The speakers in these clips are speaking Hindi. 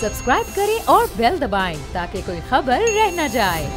सब्सक्राइब करें और बेल दबाएं ताकि कोई खबर रह न जाए।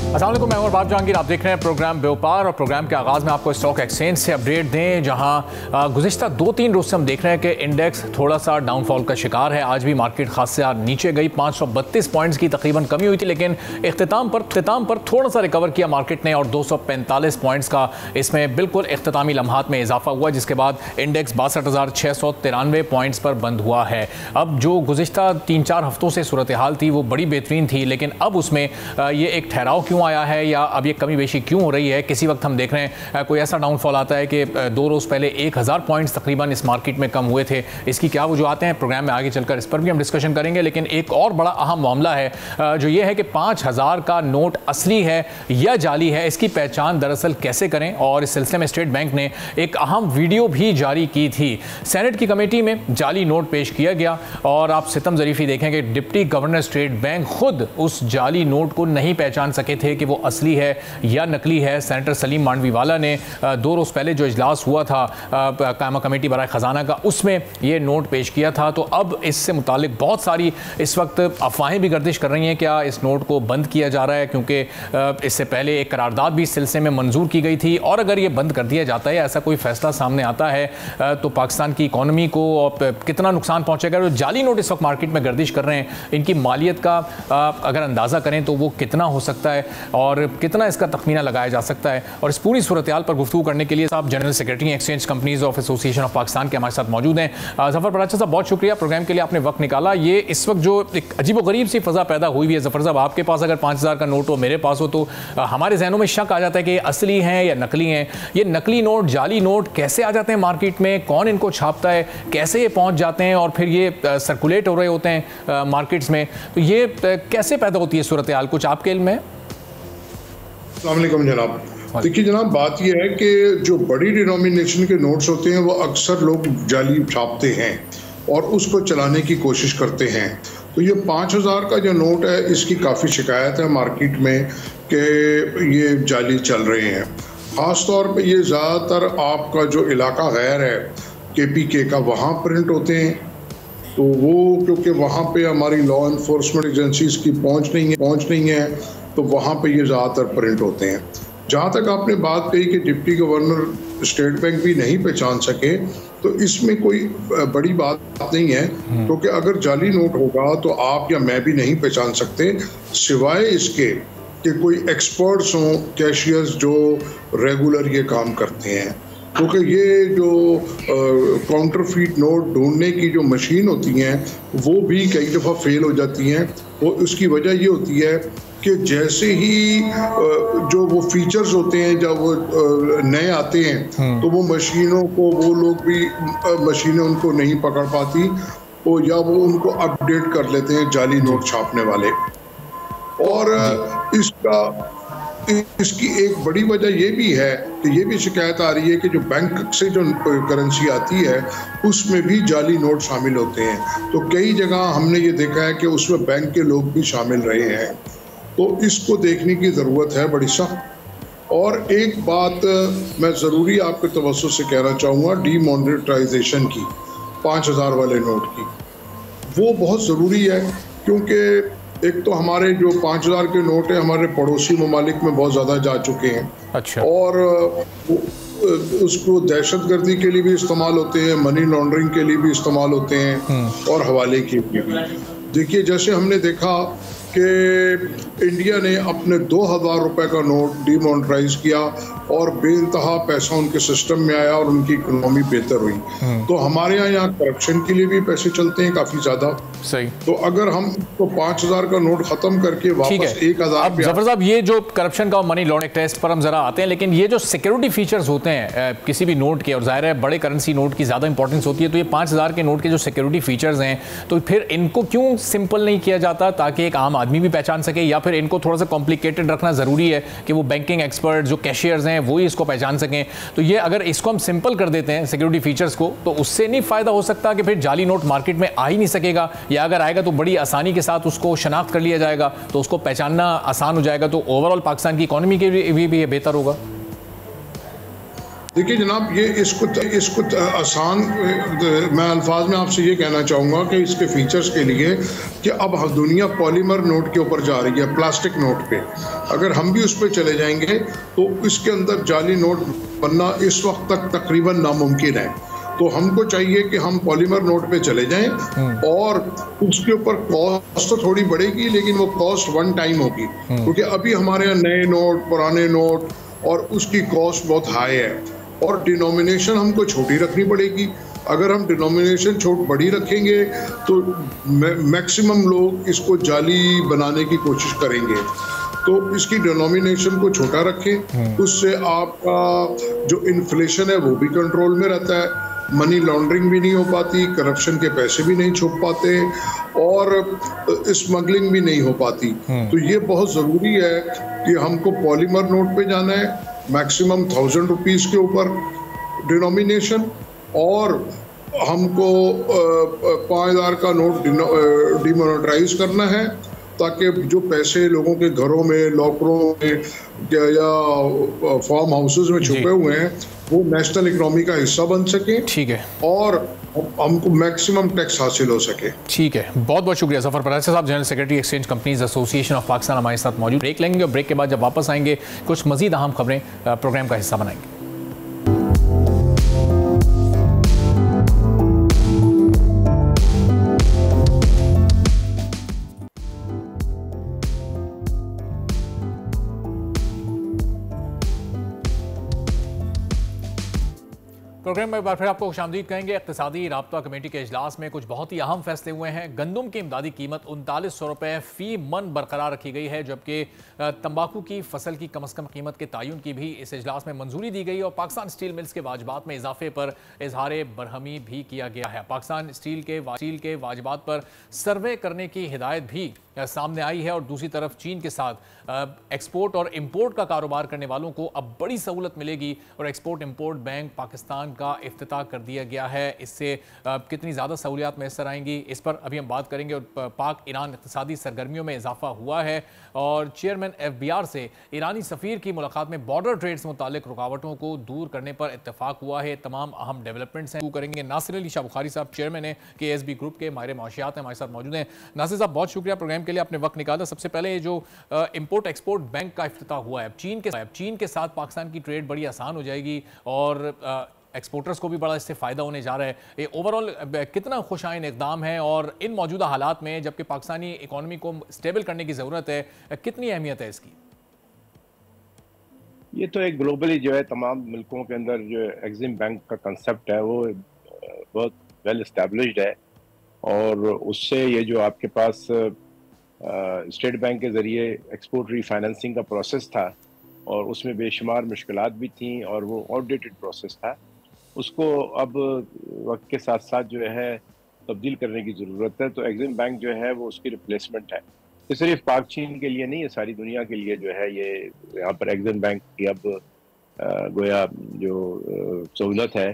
अस्सलाम वालेकुम, मैं बाब जहांगीर, आप देख रहे हैं प्रोग्राम व्यापार और प्रोग्राम के आगाज़ में आपको स्टॉक एक्सचेंज से अपडेट दें, जहां गुज़िश्ता 2-3 रोज़ से हम देख रहे हैं कि इंडेक्स थोड़ा सा डाउनफॉल का शिकार है। आज भी मार्केट खास से नीचे गई, 532 पॉइंट्स की तकरीबन कमी हुई थी, लेकिन इख्तिताम पर थोड़ा सा रिकवर किया मार्केट ने और 245 पॉइंट्स का इसमें बिल्कुल इख्तितामी लम्हात में इजाफा हुआ, जिसके बाद इंडेक्स 62,693 पॉइंट्स पर बंद हुआ है। अब जो गुज़िश्ता 3-4 हफ्तों से सूरत हाल थी वो बड़ी बेहतरीन थी, लेकिन अब उसमें ये एक ठहराव क्यों आया है या अब ये कमी बेशी क्यों हो रही है? किसी वक्त हम देख रहे हैं कोई ऐसा डाउनफॉल आता है कि 2 रोज़ पहले 1000 पॉइंट्स तकरीबन इस मार्केट में कम हुए थे। इसकी क्या वजूहत हैं, प्रोग्राम में आगे चलकर इस पर भी हम डिस्कशन करेंगे। लेकिन एक और बड़ा अहम मामला है जो ये है कि 5000 का नोट असली है या जाली है, इसकी पहचान दरअसल कैसे करें। और इस सिलसिले में स्टेट बैंक ने एक अहम वीडियो भी जारी की थी। सेनेट की कमेटी में जाली नोट पेश किया गया और आप सितम ज़रीफ़ी देखें कि डिप्टी गवर्नर स्टेट बैंक खुद उस जाली नोट को नहीं पहचान सके थे कि वो असली है या नकली है। सेनेटर सलीम मांडवीवाला ने 2 रोज़ पहले जो इजलास हुआ था कायमा कमेटी बराए ख़जाना का, उसमें ये नोट पेश किया था। तो अब इससे मुतालिक बहुत सारी इस वक्त अफवाहें भी गर्दिश कर रही हैं क्या इस नोट को बंद किया जा रहा है, क्योंकि इससे पहले एक करारदाद भी इस सिलसिले में मंजूर की गई थी। और अगर ये बंद कर दिया जाता है, ऐसा कोई फैसला सामने आता है, तो पाकिस्तान की इकॉनमी को कितना नुकसान पहुँचेगा। जो जाली नोट इस वक्त मार्केट में गर्दिश कर रहे हैं, इनकी मालियत का अगर अंदाज़ा करें तो वो कितना हो सकता है और कितना इसका तखमीना लगाया जा सकता है। और इस पूरी सूरत हाल पर गुफ्तगू करने के लिए साहब general secretary exchange companies of association of Pakistan के हमारे साथ मौजूद हैं। जफर बराचा साहब, बहुत शुक्रिया प्रोग्राम के लिए, आपने वक्त निकाला। ये इस वक्त जो एक अजीब व गरीब सी फ़ज़ा पैदा हुई है, जफर साहब आपके पास अगर 5000 का नोट हो, मेरे पास हो, तो हमारे जहनों में शक आ जाता है कि असली हैं या नकली हैं। ये नकली नोट, जाली नोट कैसे आ जाते हैं मार्केट में, कौन इनको छापता है, कैसे ये पहुँच जाते हैं और फिर ये सर्कुलेट हो रहे होते हैं मार्केट्स में, तो ये कैसे पैदा होती है सूरत हाल, कुछ आपके इल्म में? अस्सलाम वालेकुम जनाब। देखिए जनाब, बात यह है कि जो बड़ी डिनोमिनेशन के नोट्स होते हैं वो अक्सर लोग जाली छापते हैं और उसको चलाने की कोशिश करते हैं। तो ये 5000 का जो नोट है, इसकी काफ़ी शिकायत है मार्केट में कि ये जाली चल रहे हैं। ख़ास तौर पे ये ज़्यादातर आपका जो इलाका गैर है KPK का, वहाँ प्रिंट होते हैं। तो वो क्योंकि वहाँ पे हमारी लॉ इन्फोर्समेंट एजेंसीज़ की पहुँच नहीं है, तो वहाँ पे ये ज़्यादातर प्रिंट होते हैं। जहाँ तक आपने बात कही कि डिप्टी गवर्नर स्टेट बैंक भी नहीं पहचान सके, तो इसमें कोई बड़ी बात नहीं है, क्योंकि अगर जाली नोट होगा तो आप या मैं भी नहीं पहचान सकते, सिवाय इसके कि कोई एक्सपर्ट्स हों, कैशियर्स जो रेगुलर ये काम करते हैं। क्योंकि ये जो काउंटरफीट नोट ढूंढने की जो मशीन होती हैं वो भी कई दफ़ा फेल हो जाती हैं। वो उसकी वजह ये होती है कि जैसे ही जो वो फीचर्स होते हैं जब वो नए आते हैं तो वो मशीनों को, वो लोग भी मशीनें उनको नहीं पकड़ पाती या वो उनको अपडेट कर लेते हैं जाली नोट छापने वाले। और इसकी एक बड़ी वजह ये भी है कि ये भी शिकायत आ रही है कि जो बैंक से जो करेंसी आती है उसमें भी जाली नोट शामिल होते हैं। तो कई जगह हमने ये देखा है कि उसमें बैंक के लोग भी शामिल रहे हैं। तो इसको देखने की ज़रूरत है बड़ी सख्त। और एक बात मैं ज़रूरी आपके तवज्जो से कहना चाहूँगा, डीमोनेटाइजेशन की 5000 वाले नोट की, वो बहुत ज़रूरी है। क्योंकि एक तो हमारे जो 5000 के नोट हैं हमारे पड़ोसी ममालिक में बहुत ज़्यादा जा चुके हैं। अच्छा। और उसको दहशतगर्दी के लिए भी इस्तेमाल होते हैं, मनी लॉन्ड्रिंग के लिए भी इस्तेमाल होते हैं और हवाले के लिए भी। देखिए, जैसे हमने देखा कि इंडिया ने अपने 2000 रुपए का नोट डीमोनेटाइज किया और बेइंतहा पैसा उनके सिस्टम में आया और उनकी इकोनॉमी बेहतर हुई। तो हमारे यहाँ करप्शन के लिए भी पैसे चलते हैं काफ़ी ज़्यादा। सही। तो अगर हम तो 5000 का नोट खत्म करके वापस 1000। जफर साहब, ये जो करप्शन का मनी लॉन्ड्रिंग टेस्ट पर हम जरा आते हैं, लेकिन ये जो सिक्योरिटी फीचर्स होते हैं किसी भी नोट के, और जाहिर है बड़े करेंसी नोट की ज़्यादा इंपॉर्टेंस होती है, तो ये 5000 के नोट के जो सिक्योरिटी फीचर्स हैं, तो फिर इनको क्यों सिंपल नहीं किया जाता ताकि एक आम आदमी भी पहचान सके, या फिर इनको थोड़ा सा कॉम्प्लिकेटेड रखना ज़रूरी है कि वो बैंकिंग एक्सपर्ट जो कैशियर्स हैं वो ही इसको पहचान सकें? तो ये अगर इसको हम सिंपल कर देते हैं सिक्योरिटी फीचर्स को, तो उससे नहीं फ़ायदा हो सकता कि फिर जाली नोट मार्केट में आ ही नहीं सकेगा, या अगर आएगा तो बड़ी आसानी के साथ उसको शनाख्त कर लिया जाएगा, तो उसको पहचानना आसान हो जाएगा, तो ओवरऑल पाकिस्तान की इकॉनमी के लिए भी बेहतर होगा? देखिए जनाब, ये इसको आसान मैं अल्फाज में आपसे ये कहना चाहूँगा कि इसके फीचर्स के लिए कि अब दुनिया पॉलीमर नोट के ऊपर जा रही है, प्लास्टिक नोट पे। अगर हम भी उस पर चले जाएंगे तो इसके अंदर जाली नोट बनना इस वक्त तक तकरीबन नामुमकिन है। तो हमको चाहिए कि हम पॉलीमर नोट पे चले जाएं और उसके ऊपर कॉस्ट तो थोड़ी बढ़ेगी, लेकिन वो कॉस्ट वन टाइम होगी, क्योंकि अभी हमारे यहाँ नए नोट, पुराने नोट और उसकी कॉस्ट बहुत हाई है। और डिनोमिनेशन हमको छोटी रखनी पड़ेगी। अगर हम डिनोमिनेशन बड़ी रखेंगे तो मैक्सिमम लोग इसको जाली बनाने की कोशिश करेंगे। तो इसकी डिनोमिनेशन को छोटा रखें, उससे आपका जो इन्फ्लेशन है वो भी कंट्रोल में रहता है, मनी लॉन्ड्रिंग भी नहीं हो पाती, करप्शन के पैसे भी नहीं छुप पाते और स्मगलिंग भी नहीं हो पाती। तो ये बहुत ज़रूरी है कि हमको पॉलीमर नोट पे जाना है, मैक्सिमम 1000 रुपीज़ के ऊपर डिनोमिनेशन, और हमको 5000 का नोट डिमोनेटाइज करना है, ताकि जो पैसे लोगों के घरों में, लॉकरों में या फार्म हाउसेस में छुपे हुए हैं वो नेशनल इकोनॉमी का हिस्सा बन सके। ठीक है। और हमको मैक्सिमम टैक्स हासिल हो सके। ठीक है, बहुत बहुत शुक्रिया जफर परासी साहब, general secretary exchange companies association of Pakistan हमारे साथ मौजूद। ब्रेक लेंगे और ब्रेक के बाद जब वापस आएंगे कुछ मजीद अहम खबरें प्रोग्राम का हिस्सा बनाएंगे। प्रोग्राम में एक बार फिर आपको खुशामदीद कहेंगे। इक़्तिसादी राब्ता कमेटी के इजलास में कुछ बहुत ही अहम फैसले हुए हैं। गंदम की इमदादी कीमत 3900 रुपये फ़ी मन बरकरार रखी गई है, जबकि तंबाकू की फसल की कम अज़ कम कीमत के तयन की भी इस इजलास में मंजूरी दी गई और पाकिस्तान स्टील मिल्स के वाजबात में इजाफे पर इजहार बरहमी भी किया गया है। पाकिस्तान स्टील के वाजबात पर सर्वे करने की हिदायत भी सामने आई है और दूसरी तरफ चीन के साथ एक्सपोर्ट और इंपोर्ट का कारोबार करने वालों को अब बड़ी सहूलत मिलेगी और एक्सपोर्ट इंपोर्ट बैंक पाकिस्तान का इफ्तिताह कर दिया गया है। इससे कितनी ज़्यादा सहूलियात मैसर आएंगी इस पर अभी हम बात करेंगे। और पाक ईरान इक़्तिसादी सरगर्मियों में इजाफा हुआ है और चेयरमैन FBR से ईरानी सफ़ीर की मुलाकात में बॉर्डर ट्रेड से मुतालिक रुकावटों को दूर करने पर इत्तेफाक हुआ है। तमाम अहम डेवलपमेंट्स हैं करेंगे। नासिर अली शाह बुखारी साहब चेयरमैन है KSB ग्रुप के, माहिर माशियात हैं, हमारे साथ मौजूद हैं। नासिर साहब बहुत शुक्रिया प्रोग्राम के लिए, आपने वक्त निकाला। सबसे पहले ये जो इंपोर्ट एक्सपोर्ट बैंक का इफ्तिताह हुआ है चीन के साथ पाकिस्तान की ट्रेड बड़ी आसान हो जाएगी और एक्सपोर्टर्स को भी बड़ा इससे फ़ायदा होने जा रहा है। ये ओवरऑल कितना खुशाइन इक़दाम है और इन मौजूदा हालात में जबकि पाकिस्तानी इकॉनमी को स्टेबल करने की ज़रूरत है, कितनी अहमियत है इसकी? ये तो एक ग्लोबली जो है तमाम मुल्कों के अंदर जो एग्जिम बैंक का कंसेप्ट है वो बहुत वेल इस्टेब्लिश्ड है और उससे ये जो आपके पास स्टेट बैंक के ज़रिए एक्सपोर्ट रीफाइनेंसिंग का प्रोसेस था और उसमें बेशुमार मुश्किलात भी थी और वो आउटडेटेड प्रोसेस था, उसको अब वक्त के साथ साथ जो है तब्दील करने की ज़रूरत है। तो एग्जिम बैंक जो है वो उसकी रिप्लेसमेंट है। ये सिर्फ पाक चीन के लिए नहीं, ये सारी दुनिया के लिए जो है ये यहाँ पर एग्जिम बैंक की अब गोया जो सहूलत है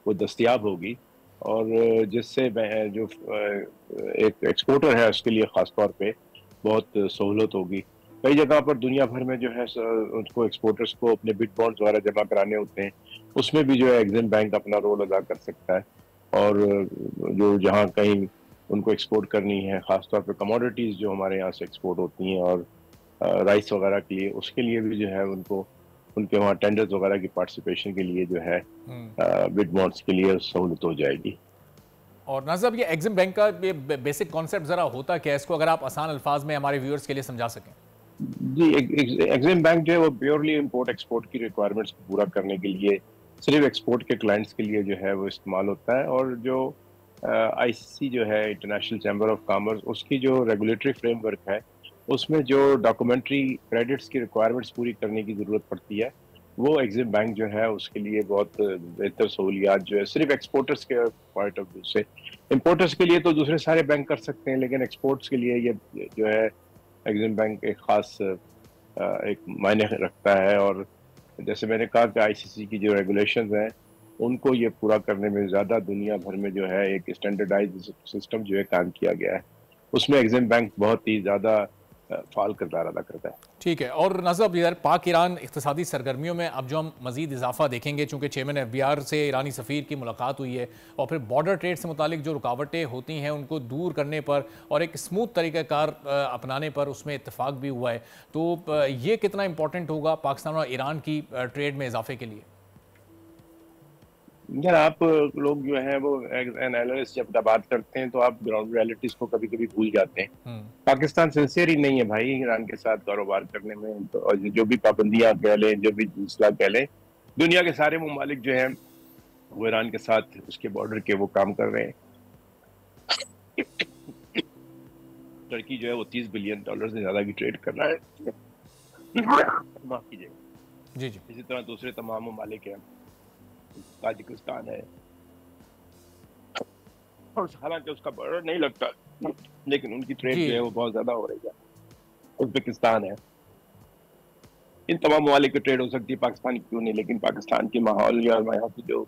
वो दस्तयाब होगी और जिससे जो एक एक्सपोर्टर है उसके लिए ख़ास तौर पे बहुत सहूलत होगी। कई जगह पर दुनिया भर में जो है उनको एक्सपोर्टर्स को अपने बिट बॉन्ड्स वगैरह जमा कराने होते हैं, उसमें भी जो है एग्जिम बैंक अपना रोल अदा कर सकता है और जो जहाँ कहीं उनको एक्सपोर्ट करनी है, ख़ासतौर पे कमोडिटीज़ जो हमारे यहाँ से एक्सपोर्ट होती हैं और राइस वगैरह के लिए, उसके लिए भी जो है उनको उनके वहाँ टेंडर्स वगैरह की पार्टिसिपेशन के लिए जो है बिट बॉन्ड्स के लिए सहूलत हो जाएगी। और नाज़िब ये एग्जिम बैंक का बेसिक कॉन्सेप्ट ज़रा होता क्या है, इसको अगर आप आसान अल्फाज में हमारे व्यूअर्स के लिए समझा सकें? जी, एग्जिम बैंक जो है वो प्योरली इंपोर्ट एक्सपोर्ट की रिक्वायरमेंट्स को पूरा करने के लिए सिर्फ एक्सपोर्ट के क्लाइंट्स के लिए जो है वो इस्तेमाल होता है और जो ICC जो है इंटरनेशनल चैम्बर ऑफ कॉमर्स, उसकी जो रेगुलेटरी फ्रेमवर्क है उसमें जो डॉक्यूमेंट्री क्रेडिट्स की रिक्वायरमेंट्स पूरी करने की ज़रूरत पड़ती है, वो एग्जिम बैंक जो है उसके लिए बहुत बेहतर सहूलियात जो है सिर्फ एक्सपोर्टर्स के पॉइंट ऑफ व्यू से। इंपोर्टर्स के लिए तो दूसरे सारे बैंक कर सकते हैं, लेकिन एक्सपोर्ट्स के लिए ये जो है एग्जिम बैंक एक ख़ास एक मायने रखता है और जैसे मैंने कहा कि ICC की जो रेगुलेशंस हैं उनको ये पूरा करने में ज़्यादा दुनिया भर में जो है एक स्टैंडर्डाइज सिस्टम जो है काम किया गया है, उसमें एग्जिम बैंक बहुत ही ज़्यादा फाल किरदार अदा करता है। ठीक है। और नज़र इधर पाक ईरान इक़्तिसादी सरगर्मियों में अब जो हम मज़ीद इजाफा देखेंगे, चूँकि चेयरमैन FBR से ईरानी सफ़ीर की मुलाकात हुई है और फिर बॉर्डर ट्रेड से मुतालिक जो रुकावटें होती हैं उनको दूर करने पर और एक स्मूथ तरीक़ाकार अपनाने पर उसमें इत्तेफाक भी हुआ है, तो ये कितना इंपॉर्टेंट होगा पाकिस्तान और ईरान की ट्रेड में इजाफे के लिए? यार आप लोग जो है वो एनालिस्ट जब बात करते हैं तो आप ग्राउंड रियलिटीज को कभी कभी भूल जाते हैं। पाकिस्तान सिंसियर ही नहीं है भाई ईरान के साथ कारोबार करने में, तो और जो भी पाबंदियां कह लें, जो भी मसला कह लें, दुनिया के सारे ममालिक जो हैं वो ईरान के साथ उसके बॉर्डर के वो काम कर रहे हैं। टर्की जो है वो $30 बिलियन से ज्यादा की ट्रेड कर रहा है। माफ कीजिएगा। जी जी। इसी तरह दूसरे तमाम ममालिक हैं, ताजिकिस्तान है, और हालांकि उसका बॉर्डर नहीं लगता लेकिन उनकी ट्रेड जो है वो बहुत ज्यादा हो रही है। उज़्बेकिस्तान है, इन तमाम ममालिक की ट्रेड हो सकती है, पाकिस्तान क्यों नहीं, लेकिन पाकिस्तान की माहौल या यहाँ की जो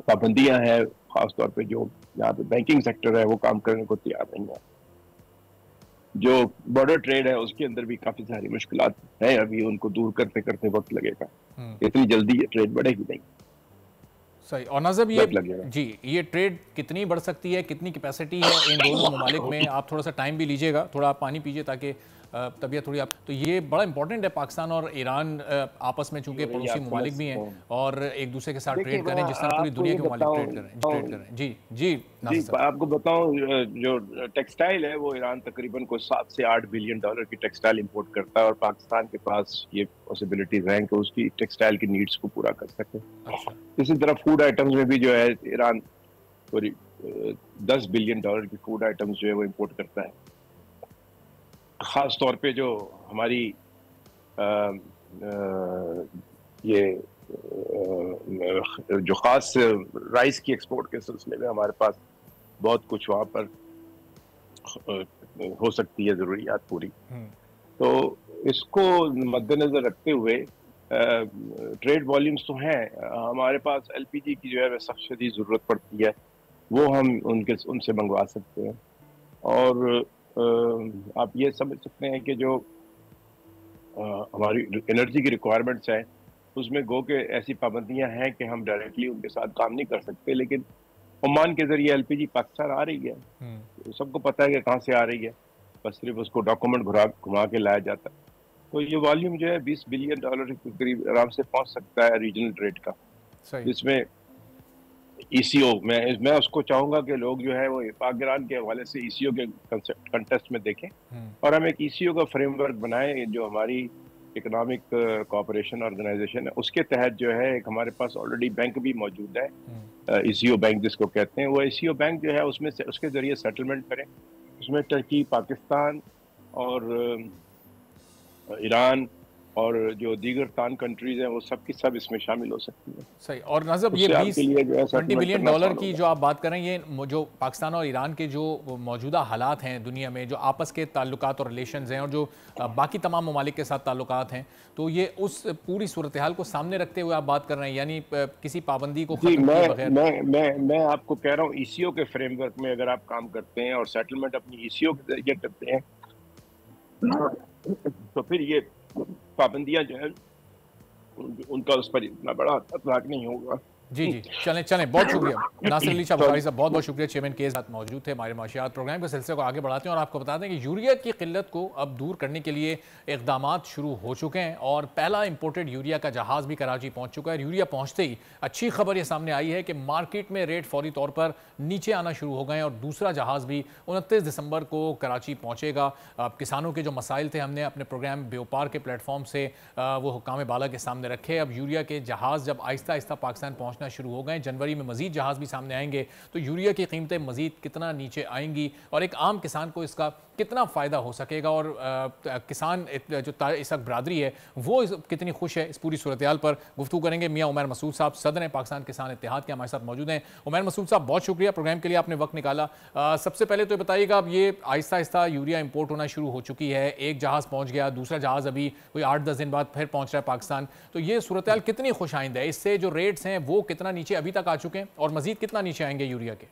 पाबंदियां हैं, खासतौर पे जो यहाँ पे बैंकिंग सेक्टर है वो काम करने को तैयार नहीं है। जो बॉर्डर ट्रेड है उसके अंदर भी काफी सारी मुश्किलात हैं, अभी उनको दूर करते करते वक्त लगेगा, इतनी जल्दी ये ट्रेड बढ़ेगी नहीं। सही। और नज़र ये ट्रेड कितनी बढ़ सकती है, कितनी कैपेसिटी है इन दोनों ममालिक में? आप थोड़ा सा टाइम भी लीजिएगा, थोड़ा आप पानी पीजिए ताकि तबीयत थोड़ी आप, तो ये बड़ा इंपॉर्टेंट है पाकिस्तान और ईरान आपस में, चूंकि पड़ोसी ममालिक भी हैं और एक दूसरे के साथ ट्रेड करें जिस तरह पूरी दुनिया के ममालिक ट्रेड करें। जी जी जी, आपको बताऊं जो टेक्सटाइल है वो ईरान तकरीबन को $7 से $8 बिलियन की टेक्सटाइल इंपोर्ट करता है और पाकिस्तान के पास ये पॉसिबिलिटीज हैं कि उसकी टेक्सटाइल की नीड्स को पूरा कर सके। इसी तरह फूड आइटम्स में भी जो है ईरान $10 बिलियन की फूड आइटम्स जो है वो इम्पोर्ट करता है। खास तौर पे जो हमारी ये जो खास राइस की एक्सपोर्ट के सिलसिले में हमारे पास बहुत कुछ वहाँ पर हो सकती है ज़रूरियात पूरी, तो इसको मद्देनजर रखते हुए ट्रेड वॉल्यूम्स तो हैं हमारे पास। LPG की जो है सख्त शदीद ज़रूरत पड़ती है, वो हम उनसे मंगवा सकते हैं। और आप ये समझ सकते हैं कि जो हमारी एनर्जी की रिक्वायरमेंट्स हैं उसमें गो के ऐसी पाबंदियां हैं कि हम डायरेक्टली उनके साथ काम नहीं कर सकते, लेकिन ओमान के जरिए LPG पाकिस्तान आ रही है, तो सबको पता है कि कहाँ से आ रही है, बस सिर्फ उसको डॉक्यूमेंट घुमा के लाया जाता है। तो ये वॉल्यूम जो है $20 बिलियन के करीब आराम से पहुंच सकता है रीजनल ट्रेड का, जिसमें ECO मैं उसको चाहूंगा कि लोग जो है वो पाक ईरान के हवाले से ECO के कंटेस्ट में देखें और हम एक ECO का फ्रेमवर्क बनाएं जो हमारी इकोनॉमिक कोऑपरेशन ऑर्गेनाइजेशन है, उसके तहत जो है एक हमारे पास ऑलरेडी बैंक भी मौजूद है, ECO बैंक जिसको कहते हैं। वो ECO बैंक जो है उसमें उसके जरिए सेटलमेंट करें, उसमें टर्की, पाकिस्तान और ईरान और जो दीगर तान कंट्रीज हैं वो सब की सब इसमें शामिल हो सकती है। सही। और नज़र ये $20 बिलियन की जो आप बात कर रहे हैं, ये जो पाकिस्तान और ईरान के जो मौजूदा हालात हैं दुनिया में, जो आपस के ताल्लुकात और रिलेशंस हैं और जो बाकी तमाम ममालिक के साथ ताल्लुकात हैं, तो ये उस पूरी सूरत हाल को सामने रखते हुए आप बात कर रहे हैं, यानी किसी पाबंदी को खत्म किए बगैर? मैं आपको कह रहा हूँ ECO के फ्रेमवर्क में अगर आप काम करते हैं और सेटलमेंट अपनी ECO के जरिए करते हैं तो फिर ये पाबंदियां जो है उनका उस पर इतना बड़ा असर नहीं होगा। जी जी, चलें बहुत शुक्रिया नासिर अली शाह बुखारी साहब, बहुत बहुत शुक्रिया। चेयरमैन के साथ मौजूद थे हमारे माशियात प्रोग्राम के सिलसिले को आगे बढ़ाते हैं और आपको बता दें कि यूरिया की किल्लत को अब दूर करने के लिए इकदाम शुरू हो चुके हैं और पहला इंपोर्टेड यूरिया का जहाज़ भी कराची पहुंच चुका है। यूरिया पहुंचते ही अच्छी खबर यह सामने आई है कि मार्केट में रेट फौरी तौर पर नीचे आना शुरू हो गए और दूसरा जहाज़ भी 29 दिसंबर को कराची पहुँचेगा। किसानों के जो मसाइल थे हमने अपने प्रोग्राम व्यापार के प्लेटफॉर्म से वो हुक्काम बाला के सामने रखे। अब यूरिया के जहाज़ जब आहिस्ता आहिस्ता पाकिस्तान पहुँचना शुरू हो गए, जनवरी में मजीद जहाज़ भी सामने आएंगे, तो यूरिया की कीमतें मजीद कितना नीचे आएंगी और एक आम किसान को इसका कितना फ़ायदा हो सकेगा और किसान जो इस वक्त बरादरी है वो कितनी खुश है, इस पूरी सूरत हाल पर गुफ्तगू करेंगे। मियाँ उमर मसूद साहब सदर पाकिस्तान किसान इत्तेहाद के हमारे साथ मौजूद हैं। उमर मसूद साहब, बहुत शुक्रिया प्रोग्राम के लिए, आपने वक्त निकाला। सबसे पहले तो बताइएगा, अब ये आहिस्ता आहिस्ता यूरिया इंपोर्ट होना शुरू हो चुकी है, एक जहाज़ पहुँच गया, दूसरा जहाज़ अभी कोई 8-10 दिन बाद फिर पहुँच रहा है पाकिस्तान, तो ये सूरत हाल कितनी खुश आइंद है? इससे जो रेट्स हैं वो कितना नीचे अभी तक आ चुके हैं और मजीद कितना नीचे आएंगे यूरिया के?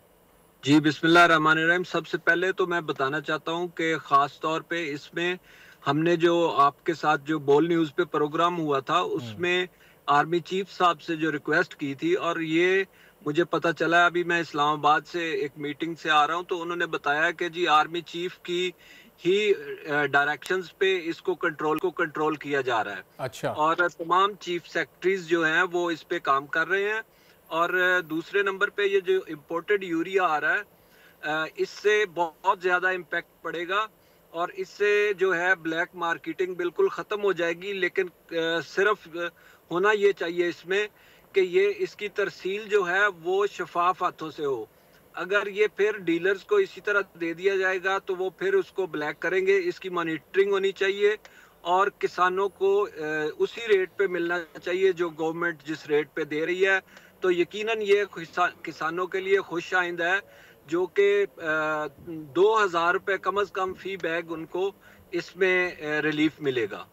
जी बिस्मिल्लाहिर्रहमानिर्रहीम। सबसे पहले तो मैं बताना चाहता हूँ कि ख़ास तौर पे इसमें हमने जो आपके साथ जो बोल न्यूज़ पे प्रोग्राम हुआ था उसमें आर्मी चीफ साहब से जो रिक्वेस्ट की थी, और ये मुझे पता चला, अभी मैं इस्लामाबाद से एक मीटिंग से आ रहा हूँ, तो उन्होंने बताया कि जी आर्मी चीफ की ही डायरेक्शंस पे इसको कंट्रोल किया जा रहा है। अच्छा। और तमाम चीफ सेक्रेटरीज जो हैं वो इस पे काम कर रहे हैं। और दूसरे नंबर पे ये जो इम्पोर्टेड यूरिया आ रहा है, इससे बहुत ज़्यादा इम्पैक्ट पड़ेगा, और इससे जो है ब्लैक मार्केटिंग बिल्कुल ख़त्म हो जाएगी। लेकिन सिर्फ होना ये चाहिए इसमें कि ये इसकी तरसील जो है वो शफाफ हाथों से हो। अगर ये फिर डीलर्स को इसी तरह दे दिया जाएगा तो वो फिर उसको ब्लैक करेंगे। इसकी मॉनिटरिंग होनी चाहिए और किसानों को उसी रेट पे मिलना चाहिए जो गवर्नमेंट जिस रेट पे दे रही है। तो यकीनन ये किसानों के लिए खुश आइंदा है, जो कि 2,000 रुपये कम अज़ कम फी बैग उनको इसमें रिलीफ मिलेगा।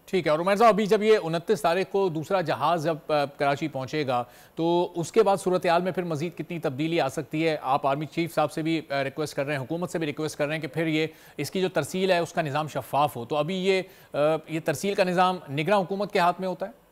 ठीक है। और उमर साहब, अभी जब ये 29 तारीख को दूसरा जहाज़ जब कराची पहुंचेगा तो उसके बाद सूरत हाल में फिर मजीद कितनी तब्दीली आ सकती है? आप आर्मी चीफ साहब से भी रिक्वेस्ट कर रहे हैं, हुकूमत से भी रिक्वेस्ट कर रहे हैं कि फिर ये इसकी जो तरसील है उसका निज़ाम शफाफ हो। तो अभी ये तरसील का निज़ाम निगरान हुकूमत के हाथ में होता है?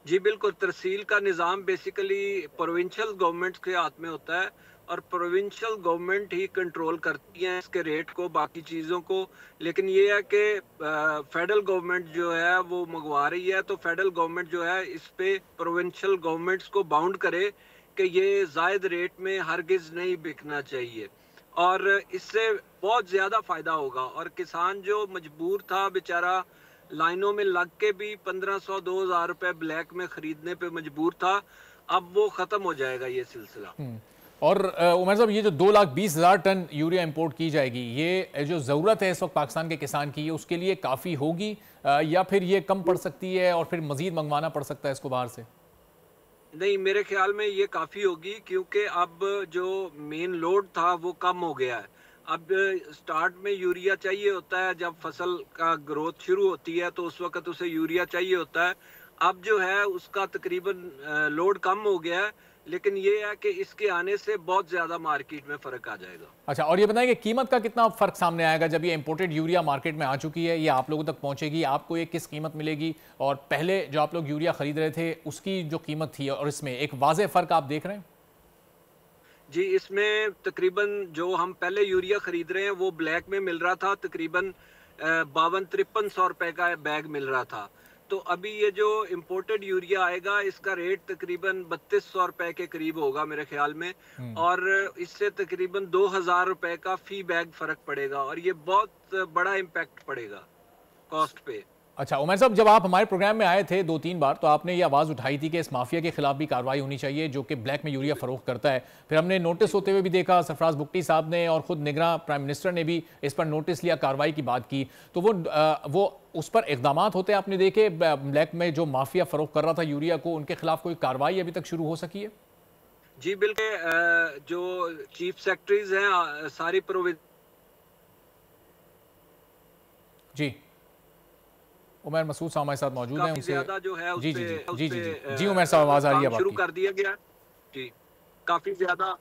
जी बिल्कुल, तरसील का निज़ाम बेसिकली प्रोविंशियल गवर्नमेंट के हाथ में होता है, और प्रोविंशियल गवर्नमेंट ही कंट्रोल करती है इसके रेट को, बाकी चीज़ों को। लेकिन ये है कि फेडरल गवर्नमेंट जो है वो मंगवा रही है, तो फेडरल गवर्नमेंट जो है इस पे प्रोविंशियल गवर्नमेंट्स को बाउंड करे कि ये जायद रेट में हरगिज़ नहीं बिकना चाहिए, और इससे बहुत ज़्यादा फ़ायदा होगा। और किसान जो मजबूर था बेचारा, लाइनों में लग के भी 1500-2000 रुपए ब्लैक में खरीदने पे मजबूर था, अब वो खत्म हो जाएगा ये सिलसिला। और उमर साहब, ये जो 2,20,000 टन यूरिया इंपोर्ट की जाएगी, ये जो ज़रूरत है इस वक्त पाकिस्तान के किसान की, ये उसके लिए काफ़ी होगी या फिर ये कम पड़ सकती है और फिर मजीद मंगवाना पड़ सकता है इसको बाहर से? नहीं, मेरे ख्याल में ये काफ़ी होगी, क्योंकि अब जो मेन लोड था वो कम हो गया है। अब स्टार्ट में यूरिया चाहिए होता है, जब फसल का ग्रोथ शुरू होती है तो उस वक्त उसे यूरिया चाहिए होता है। अब जो है उसका तकरीबन लोड कम हो गया है, लेकिन ये है कि इसके आने से बहुत ज़्यादा मार्केट में फ़र्क आ जाएगा। अच्छा, और ये बताएं कि कीमत का कितना फ़र्क सामने आएगा जब ये इंपोर्टेड यूरिया मार्केट में आ चुकी है, ये आप लोगों तक पहुंचेगी, आपको ये किस कीमत मिलेगी? और पहले जो आप लोग यूरिया खरीद रहे थे उसकी जो कीमत थी और इसमें एक वाज़ेह फ़र्क आप देख रहे हैं? जी, इसमें तकरीबन जो हम पहले यूरिया खरीद रहे हैं वो ब्लैक में मिल रहा था, तकरीबन 52-5300 रुपए का बैग मिल रहा था। तो अभी ये जो इम्पोर्टेड यूरिया आएगा इसका रेट तकरीबन 3200 रुपए के करीब होगा मेरे ख्याल में, और इससे तकरीबन 2000 रुपए का फी बैग फर्क पड़ेगा, और ये बहुत बड़ा इम्पैक्ट पड़ेगा कॉस्ट पे। अच्छा उमर साहब, जब आप हमारे प्रोग्राम में आए थे 2-3 बार तो आपने ये आवाज़ उठाई थी कि इस माफिया के खिलाफ भी कार्रवाई होनी चाहिए जो कि ब्लैक में यूरिया फरोख्त करता है। फिर हमने नोटिस होते हुए भी देखा, सरफराज बुगटी साहब ने और ख़ुद निगरान प्राइम मिनिस्टर ने भी इस पर नोटिस लिया, कार्रवाई की बात की। तो वो उस पर इकदाम होते आपने देखे? ब्लैक में जो माफिया फरोख्त कर रहा था यूरिया को, उनके खिलाफ कोई कार्रवाई अभी तक शुरू हो सकी है? जी बिल्कुल, जो चीफ सेक्रेटरीज हैं सारी प्रोविंस। जी, उमर मसूद साहब हमारे साथ मौजूद हैं, उनसे ज्यादा जो है जी जी जी जी जी जी उमर साहब आवाज़ आ रही है? शुरू कर दिया गया जी, काफ़ी ज़्यादा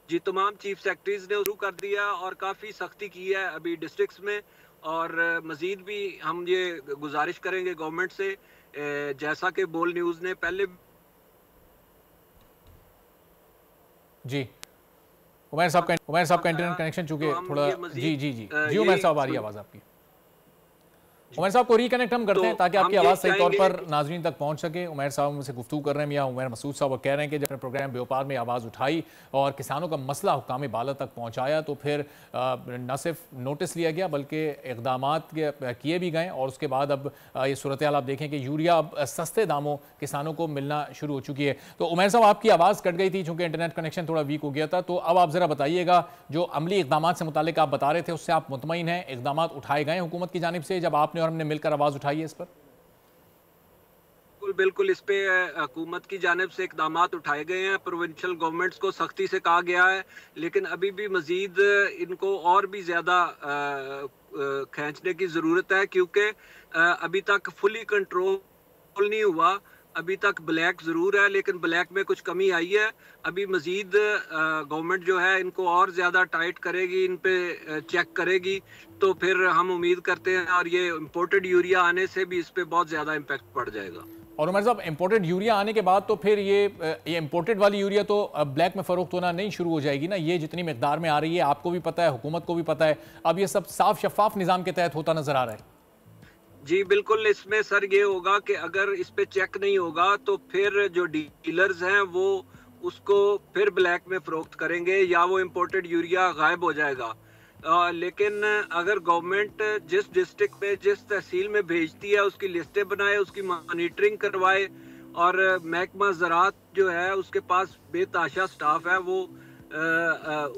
जी, तमाम चीफ सेक्रेटरीज ने शुरू कर दिया और काफ़ी सख्ती की है अभी डिस्ट्रिक्ट्स में, और मज़ीद भी हम ये गुजारिश करेंगे गवर्नमेंट से, जैसा कि बोल न्यूज़ ने पहले। जी उमर साहब का इंटरनेट कनेक्शन चूँकि थोड़ा जी जी जी जी उमर साहब आ रही है आवाज़ आपकी? उमर साहब को रिकनेक्ट हम करते हैं ताकि आपकी आवाज़ सही तौर पर नाजरीन तक पहुंच सके। उमर साहब हमसे गुफ्तगू कर रहे हैं, या उमर मसूद साहब कह रहे हैं कि जब अपने प्रोग्राम व्यापार में आवाज़ उठाई और किसानों का मसला हुकाम बाला तक पहुंचाया तो फिर न सिर्फ नोटिस लिया गया बल्कि इकदाम किए भी गए, और उसके बाद अब ये सूरत हाल आप देखें कि यूरिया अब सस्ते दामों किसानों को मिलना शुरू हो चुकी है। तो उमर साहब, आपकी आवाज़ कट गई थी चूँकि इंटरनेट कनेक्शन थोड़ा वीक हो गया था, तो अब आप ज़रा बताइएगा जो अमली इकदाम से मुतालिक आप बता रहे थे उससे आप मुतमईन हैं? इकदाम उठाए गए हुकूमत की जानिब से जब आपने और हमने मिलकर आवाज़ उठाई है इस पर? बिल्कुल बिल्कुल, इस पे हुकूमत की जानिब से इकदाम उठाए गए हैं, प्रोविंशियल गवर्नमेंट्स को सख्ती से कहा गया है, लेकिन अभी भी मजीद इनको और भी ज़्यादा खींचने की ज़रूरत है, क्योंकि अभी तक फुली कंट्रोल नहीं हुआ। अभी तक ब्लैक ज़रूर है, लेकिन ब्लैक में कुछ कमी आई है। अभी मज़ीद गवर्नमेंट जो है इनको और ज़्यादा टाइट करेगी, इन पे चेक करेगी, तो फिर हम उम्मीद करते हैं और ये इम्पोर्टेड यूरिया आने से भी इस पे बहुत ज़्यादा इम्पेक्ट पड़ जाएगा। और उमर साहब, इम्पोर्टेड यूरिया आने के बाद तो फिर ये इम्पोर्टेड वाली यूरिया तो ब्लैक में फ़रोख्त होना नहीं शुरू हो जाएगी ना? ये जितनी मिकदार में आ रही है, आपको भी पता है, हुकूमत को भी पता है, अब ये सब साफ शफाफ निज़ाम के तहत होता नज़र आ रहा है। जी बिल्कुल, इसमें सर ये होगा कि अगर इस पे चेक नहीं होगा तो फिर जो डीलर्स हैं वो उसको फिर ब्लैक में फ़रोख्त करेंगे या वो इम्पोर्टेड यूरिया गायब हो जाएगा। लेकिन अगर गवर्नमेंट जिस डिस्ट्रिक्ट में, जिस तहसील में भेजती है, उसकी लिस्टें बनाए, उसकी मॉनिटरिंग करवाए, और महकमा ज़राअत जो है उसके पास बेताशा स्टाफ है, वो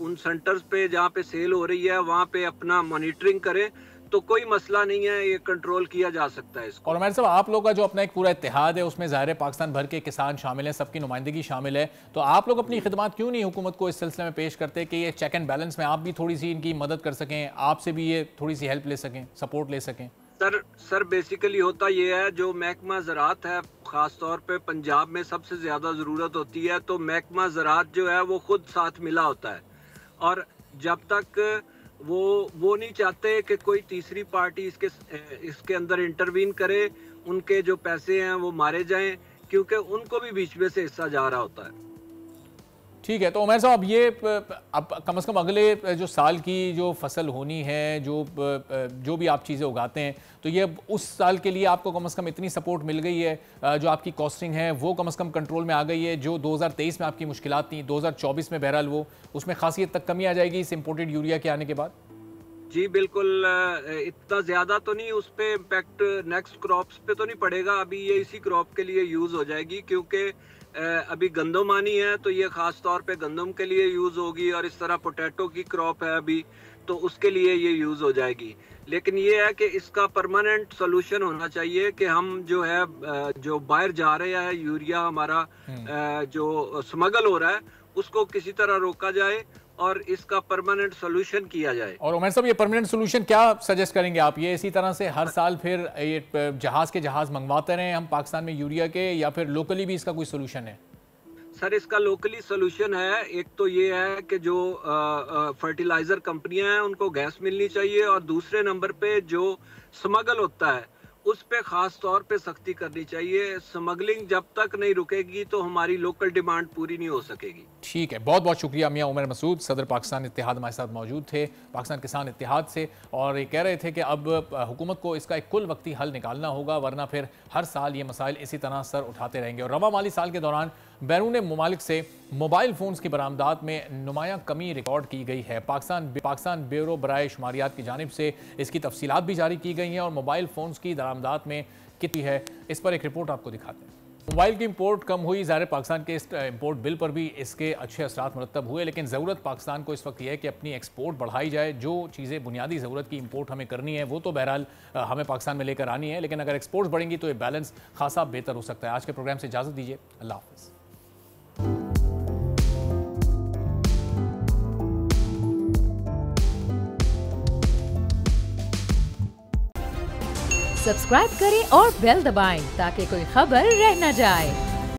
उन सेंटर्स पे जहाँ पे सेल हो रही है वहाँ पे अपना मॉनिटरिंग करे, तो कोई मसला नहीं है, ये कंट्रोल किया जा सकता है इसको। और उमर साहब, आप लोग का जो अपना एक पूरा इत्तेहाद है, उसमें ज़ाहिर है पाकिस्तान भर के किसान शामिल हैं, सबकी नुमाइंदगी शामिल है, तो आप लोग अपनी खिदमत क्यों नहीं हुकूमत को इस सिलसिले में पेश करते कि ये चेक एंड बैलेंस में आप भी थोड़ी सी इनकी मदद कर सकें, आपसे भी ये थोड़ी सी हेल्प ले सकें, सपोर्ट ले सकें? सर बेसिकली होता ये है, जो महकमा ज़राअत है ख़ास तौर पे पंजाब में सबसे ज़्यादा ज़रूरत होती है, तो महकमा ज़राअत जो है वो खुद साथ मिला होता है, और जब तक वो नहीं चाहते कि कोई तीसरी पार्टी इसके अंदर इंटरवीन करे, उनके जो पैसे हैं वो मारे जाएं, क्योंकि उनको भी बीच में से हिस्सा जा रहा होता है। ठीक है, तो उमर साहब, ये अब कम से कम अगले जो साल की जो फसल होनी है, जो भी आप चीज़ें उगाते हैं, तो ये उस साल के लिए आपको कम से कम इतनी सपोर्ट मिल गई है, जो आपकी कॉस्टिंग है वो कम से कम कंट्रोल में आ गई है, जो 2023 में आपकी मुश्किलात थी, 2024 में बहरहाल वो उसमें खासी हद तक कमी आ जाएगी इस इम्पोर्टेड यूरिया के आने के बाद? जी बिल्कुल, इतना ज़्यादा तो नहीं उस पर इम्पेक्ट नेक्स्ट क्रॉप्स पे तो नहीं पड़ेगा, अभी ये इसी क्रॉप के लिए यूज़ हो जाएगी, क्योंकि अभी गंदम आनी है तो ये ख़ास तौर पे गंदम के लिए यूज़ होगी, और इस तरह पोटैटो की क्रॉप है अभी, तो उसके लिए ये यूज़ हो जाएगी। लेकिन ये है कि इसका परमानेंट सोल्यूशन होना चाहिए कि हम जो है, जो बाहर जा रहे हैं यूरिया हमारा जो स्मगल हो रहा है, उसको किसी तरह रोका जाए और इसका परमानेंट सोल्यूशन किया जाए। और उमर साहब, ये परमानेंट सोल्यूशन क्या सजेस्ट करेंगे आप? ये इसी तरह से हर साल फिर ये जहाज के जहाज मंगवाते रहें हम पाकिस्तान में यूरिया के, या फिर लोकली भी इसका कोई सोल्यूशन है? सर इसका लोकली सोल्यूशन है, एक तो ये है कि जो फर्टिलाइजर कंपनियां हैं उनको गैस मिलनी चाहिए, और दूसरे नंबर पे जो स्मगल होता है उस पे खास तौर पे सख्ती करनी चाहिए। स्मगलिंग जब तक नहीं रुकेगी तो हमारी लोकल डिमांड पूरी नहीं हो सकेगी। ठीक है, बहुत बहुत शुक्रिया मियां उमर मसूद, सदर पाकिस्तान इत्तेहाद हमारे साथ मौजूद थे, पाकिस्तान किसान इत्तेहाद से, और ये कह रहे थे कि अब हुकूमत को इसका एक कुल वक्ती हल निकालना होगा, वरना फिर हर साल ये मसाइल इसी तरह सर उठाते रहेंगे। और रवा माली साल के दौरान बैरून ममालिक से मोबाइल फ़ोन्स की बरामदात में नुमायां कमी रिकॉर्ड की गई है। पाकिस्तान ब्यूरो बराए शुमारियात की जानिब से इसकी तफसीलात भी जारी की गई हैं, और मोबाइल फ़ोन्स की दरामदात में कितनी है इस पर एक रिपोर्ट आपको दिखाते हैं। मोबाइल की इंपोर्ट कम हुई, ज़ाहिर पाकिस्तान के इस इंपोर्ट बिल पर भी इसके अच्छे असरात मुरतब हुए, लेकिन ज़रूरत पाकिस्तान को इस वक्त यह है कि अपनी एक्सपोर्ट बढ़ाई जाए। जो चीज़ें बुनियादी ज़रूरत की इंपोर्ट हमें करनी है वो तो बहरहाल हमें पाकिस्तान में लेकर आनी है, लेकिन अगर एक्सपोर्ट्स बढ़ेंगी तो ये बैलेंस खासा बेहतर हो सकता है। आज के प्रोग्राम से इजाज़त दीजिए, अल्लाह हाफ़िज़। सब्सक्राइब करें और बेल दबाएं ताकि कोई खबर रह न जाए।